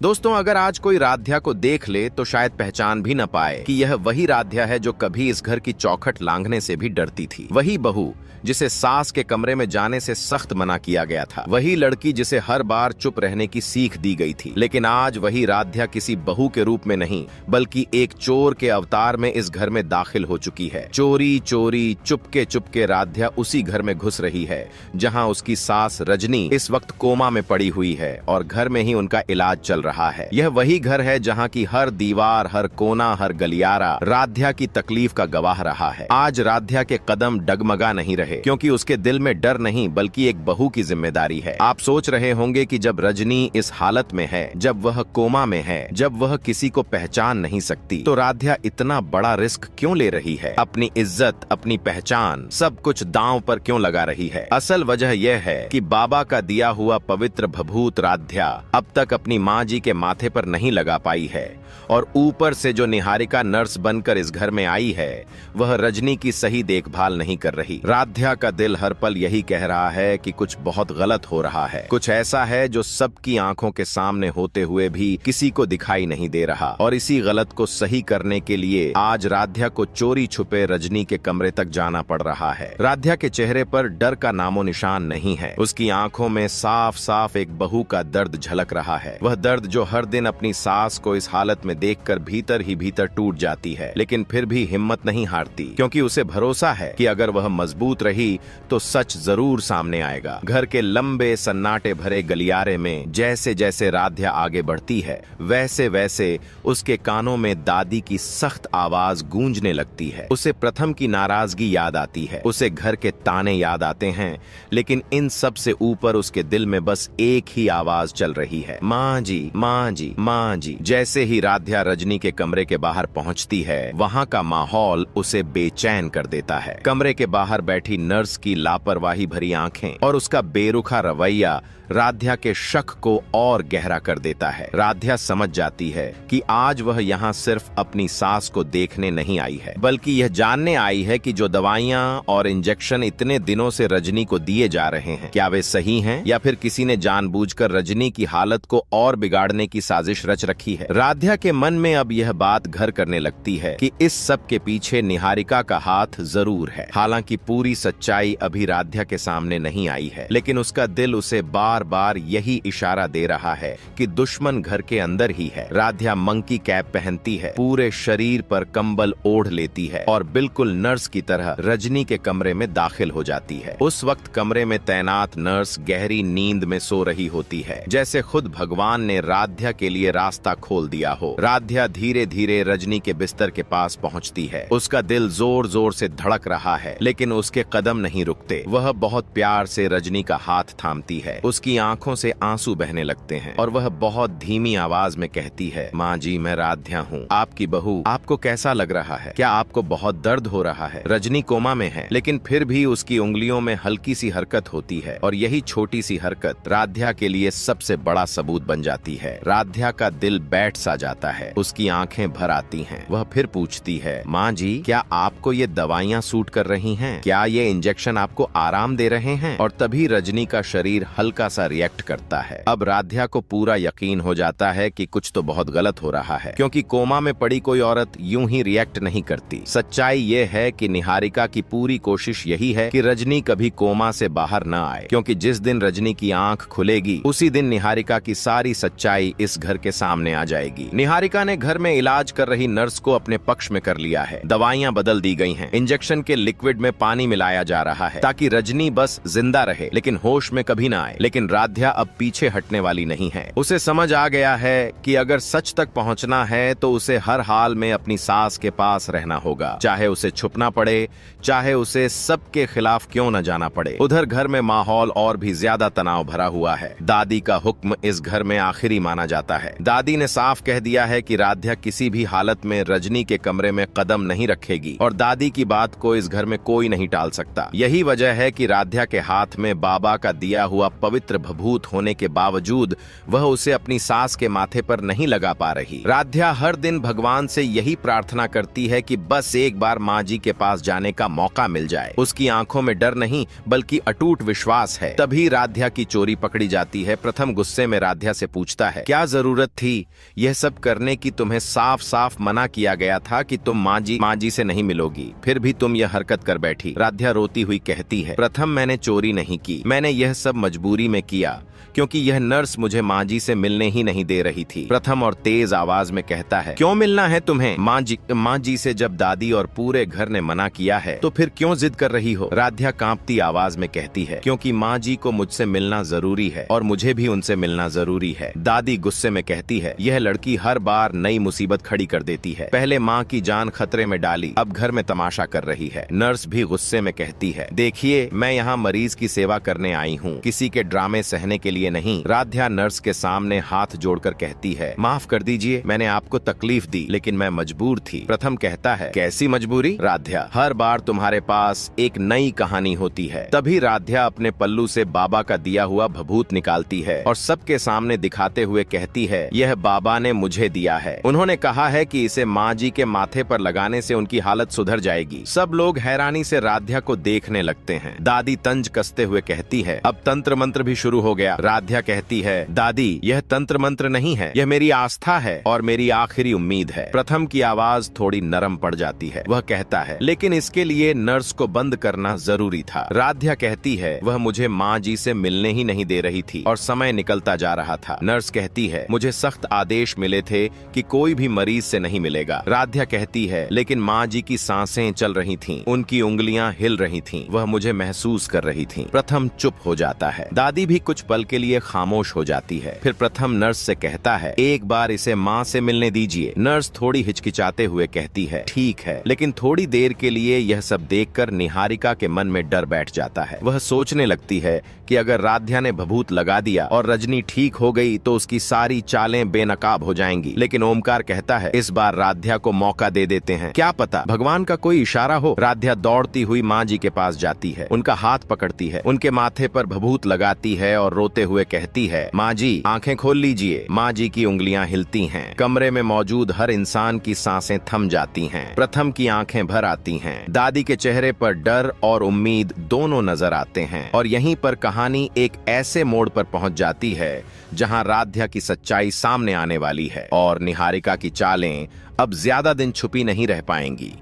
दोस्तों, अगर आज कोई राध्या को देख ले तो शायद पहचान भी न पाए कि यह वही राध्या है जो कभी इस घर की चौखट लांघने से भी डरती थी। वही बहू जिसे सास के कमरे में जाने से सख्त मना किया गया था। वही लड़की जिसे हर बार चुप रहने की सीख दी गई थी। लेकिन आज वही राध्या किसी बहू के रूप में नहीं बल्कि एक चोर के अवतार में इस घर में दाखिल हो चुकी है। चोरी चोरी चुपके राध्या उसी घर में घुस रही है जहां उसकी सास रजनी इस वक्त कोमा में पड़ी हुई है और घर में ही उनका इलाज चल रहा है। यह वही घर है जहां की हर दीवार, हर कोना, हर गलियारा राध्या की तकलीफ का गवाह रहा है। आज राध्या के कदम डगमगा नहीं रहे क्योंकि उसके दिल में डर नहीं बल्कि एक बहू की जिम्मेदारी है। आप सोच रहे होंगे कि जब रजनी इस हालत में है, जब वह कोमा में है, जब वह किसी को पहचान नहीं सकती, तो राध्या इतना बड़ा रिस्क क्यों ले रही है? अपनी इज्जत, अपनी पहचान, सब कुछ दांव पर क्यों लगा रही है? असल वजह यह है कि बाबा का दिया हुआ पवित्र भभूत राध्या अब तक अपनी माँ जी के माथे पर नहीं लगा पाई है और ऊपर से जो निहारिका नर्स बनकर इस घर में आई है वह रजनी की सही देखभाल नहीं कर रही। राध्या का दिल हर पल यही कह रहा है कि कुछ बहुत गलत हो रहा है, कुछ ऐसा है जो सबकी आंखों के सामने होते हुए भी किसी को दिखाई नहीं दे रहा। और इसी गलत को सही करने के लिए आज राध्या को चोरी छुपे रजनी के कमरे तक जाना पड़ रहा है। राध्या के चेहरे पर डर का नामो निशान नहीं है। उसकी आंखों में साफ साफ एक बहू का दर्द झलक रहा है। वह दर्द जो हर दिन अपनी सास को इस हालत में देखकर भीतर ही भीतर टूट जाती है, लेकिन फिर भी हिम्मत नहीं हारती क्योंकि उसे भरोसा है कि अगर वह मजबूत रही तो सच जरूर सामने आएगा। घर के लंबे सन्नाटे भरे गलियारे में जैसे जैसे राध्या आगे बढ़ती है वैसे वैसे उसके कानों में दादी की सख्त आवाज गूंजने लगती है। उसे प्रथम की नाराजगी याद आती है, उसे घर के ताने याद आते हैं, लेकिन इन सब से ऊपर उसके दिल में बस एक ही आवाज चल रही है, माँ जी, माँ जी, माँ जी। जैसे ही राध्या रजनी के कमरे के बाहर पहुंचती है वहां का माहौल उसे बेचैन कर देता है। कमरे के बाहर बैठी नर्स की लापरवाही भरी आंखें और उसका बेरुखा रवैया राध्या के शक को और गहरा कर देता है। राध्या समझ जाती है कि आज वह यहाँ सिर्फ अपनी सास को देखने नहीं आई है बल्कि यह जानने आई है कि जो दवाइयाँ और इंजेक्शन इतने दिनों से रजनी को दिए जा रहे हैं क्या वे सही हैं या फिर किसी ने जानबूझकर रजनी की हालत को और बिगाड़ने की साजिश रच रखी है। राध्या के मन में अब यह बात घर करने लगती है कि इस सब के पीछे निहारिका का हाथ जरूर है। हालांकि पूरी सच्चाई अभी राध्या के सामने नहीं आई है, लेकिन उसका दिल उसे बार बार यही इशारा दे रहा है कि दुश्मन घर के अंदर ही है। राध्या मंकी कैप पहनती है, पूरे शरीर पर कंबल ओढ़ लेती है और बिल्कुल नर्स की तरह रजनी के कमरे में दाखिल हो जाती है। उस वक्त कमरे में तैनात नर्स गहरी नींद में सो रही होती है, जैसे खुद भगवान ने राध्या के लिए रास्ता खोल दिया हो। राध्या धीरे धीरे रजनी के बिस्तर के पास पहुंचती है। उसका दिल जोर जोर से धड़क रहा है, लेकिन उसके कदम नहीं रुकते। वह बहुत प्यार से रजनी का हाथ थामती है। उसकी आंखों से आंसू बहने लगते हैं और वह बहुत धीमी आवाज में कहती है, माँ जी, मैं राध्या हूँ, आपकी बहू। आपको कैसा लग रहा है? क्या आपको बहुत दर्द हो रहा है? रजनी कोमा में है, लेकिन फिर भी उसकी उंगलियों में हल्की सी हरकत होती है और यही छोटी सी हरकत राध्या के लिए सबसे बड़ा सबूत बन जाती है। राध्या का दिल बैठ सा जाता है, उसकी आंखें भर आती हैं। वह फिर पूछती है, माँ जी, क्या आपको ये दवाइयाँ सूट कर रही हैं? क्या ये इंजेक्शन आपको आराम दे रहे हैं? और तभी रजनी का शरीर हल्का सा रिएक्ट करता है। अब राध्या को पूरा यकीन हो जाता है कि कुछ तो बहुत गलत हो रहा है, क्योंकि कोमा में पड़ी कोई औरत यूं ही रिएक्ट नहीं करती। सच्चाई ये है कि निहारिका की पूरी कोशिश यही है कि रजनी कभी कोमा से बाहर न आए, क्योंकि जिस दिन रजनी की आंख खुलेगी उसी दिन निहारिका की सारी सच्चाई इस घर के सामने आ जाएगी। निहारिका ने घर में इलाज कर रही नर्स को अपने पक्ष में कर लिया है। दवाइयाँ बदल दी गई हैं, इंजेक्शन के लिक्विड में पानी मिलाया जा रहा है ताकि रजनी बस जिंदा रहे लेकिन होश में कभी न आए। लेकिन राध्या अब पीछे हटने वाली नहीं है। उसे समझ आ गया है कि अगर सच तक पहुंचना है तो उसे हर हाल में अपनी सास के पास रहना होगा, चाहे उसे छुपना पड़े, चाहे उसे सबके खिलाफ क्यों न जाना पड़े। उधर घर में माहौल और भी ज्यादा तनाव भरा हुआ है। दादी का हुक्म इस घर में आखिरी माना जाता है। दादी ने साफ कह दिया है कि राध्या किसी भी हालत में रजनी के कमरे में कदम नहीं रखेगी और दादी की बात को इस घर में कोई नहीं टाल सकता। यही वजह है कि राध्या के हाथ में बाबा का दिया हुआ पवित्र नेत्र भभूत होने के बावजूद वह उसे अपनी सास के माथे पर नहीं लगा पा रही। राध्या हर दिन भगवान से यही प्रार्थना करती है कि बस एक बार माँ जी के पास जाने का मौका मिल जाए। उसकी आंखों में डर नहीं बल्कि अटूट विश्वास है। तभी राध्या की चोरी पकड़ी जाती है। प्रथम गुस्से में राध्या से पूछता है, क्या जरूरत थी यह सब करने की? तुम्हें साफ साफ मना किया गया था कि तुम माँ जी से नहीं मिलोगी, फिर भी तुम यह हरकत कर बैठी। राध्या रोती हुई कहती है, प्रथम मैंने चोरी नहीं की, मैंने यह सब मजबूरी में किया क्योंकि यह नर्स मुझे माँ जी से मिलने ही नहीं दे रही थी। प्रथम और तेज आवाज में कहता है, क्यों मिलना है तुम्हें माँ जी से? जब दादी और पूरे घर ने मना किया है तो फिर क्यों जिद कर रही हो? राध्या कांपती आवाज में कहती है, क्योंकि माँ जी को मुझसे मिलना जरूरी है और मुझे भी उनसे मिलना जरूरी है। दादी गुस्से में कहती है, यह लड़की हर बार नई मुसीबत खड़ी कर देती है। पहले माँ की जान खतरे में डाली, अब घर में तमाशा कर रही है। नर्स भी गुस्से में कहती है, देखिए मैं यहाँ मरीज की सेवा करने आई हूँ, किसी के ड्रामे सहने के लिए नहीं। राध्या नर्स के सामने हाथ जोड़कर कहती है, माफ कर दीजिए, मैंने आपको तकलीफ दी लेकिन मैं मजबूर थी। प्रथम कहता है, कैसी मजबूरी? राध्या, हर बार तुम्हारे पास एक नई कहानी होती है। तभी राध्या अपने पल्लू से बाबा का दिया हुआ भभूत निकालती है और सबके सामने दिखाते हुए कहती है, यह बाबा ने मुझे दिया है। उन्होंने कहा है कि इसे माँ जी के माथे पर लगाने से उनकी हालत सुधर जाएगी। सब लोग हैरानी से राध्या को देखने लगते हैं। दादी तंज कसते हुए कहती है, अब तंत्र मंत्र भी शुरू हो गया। राध्या कहती है, दादी यह तंत्र मंत्र नहीं है, यह मेरी आस्था है और मेरी आखिरी उम्मीद है। प्रथम की आवाज थोड़ी नरम पड़ जाती है। वह कहता है, लेकिन इसके लिए नर्स को बंद करना जरूरी था। राध्या कहती है, वह मुझे माँ जी से मिलने ही नहीं दे रही थी और समय निकलता जा रहा था। नर्स कहती है, मुझे सख्त आदेश मिले थे कि कोई भी मरीज से नहीं मिलेगा। राध्या कहती है, लेकिन माँ जी की सांसें चल रही थीं, उनकी उंगलियां हिल रही थीं, वह मुझे महसूस कर रही थीं। प्रथम चुप हो जाता है। दादी भी कुछ पल के लिए खामोश हो जाती है। फिर प्रथम नर्स से कहता है, एक बार इसे माँ से मिलने दीजिए। नर्स थोड़ी हिचकिचाते हुए कहती है, ठीक है। लेकिन थोड़ी देर के लिए यह सब देखकर निहारिका के मन में डर बैठ जाता है। वह सोचने लगती है कि अगर राध्या ने भभूत लगा दिया और रजनी ठीक हो गई तो उसकी सारी चालें बेनकाब हो जाएंगी। लेकिन ओमकार कहता है, इस बार राध्या को मौका दे देते हैं, क्या पता भगवान का कोई इशारा हो। राध्या दौड़ती हुई माँ जी के पास जाती है, उनका हाथ पकड़ती है, उनके माथे पर भभूत लगाती है और रोते हुए कहती है, माँ जी आंखें खोल लीजिए। माँ जी की उंगलियां हिलती हैं। कमरे में मौजूद हर इंसान की सांसें थम जाती हैं। प्रथम की आंखें भर आती हैं। दादी के चेहरे पर डर और उम्मीद दोनों नजर आते हैं और यहीं पर कहानी एक ऐसे मोड़ पर पहुंच जाती है जहां राध्या की सच्चाई सामने आने वाली है और निहारिका की चालें अब ज्यादा दिन छुपी नहीं रह पाएंगी।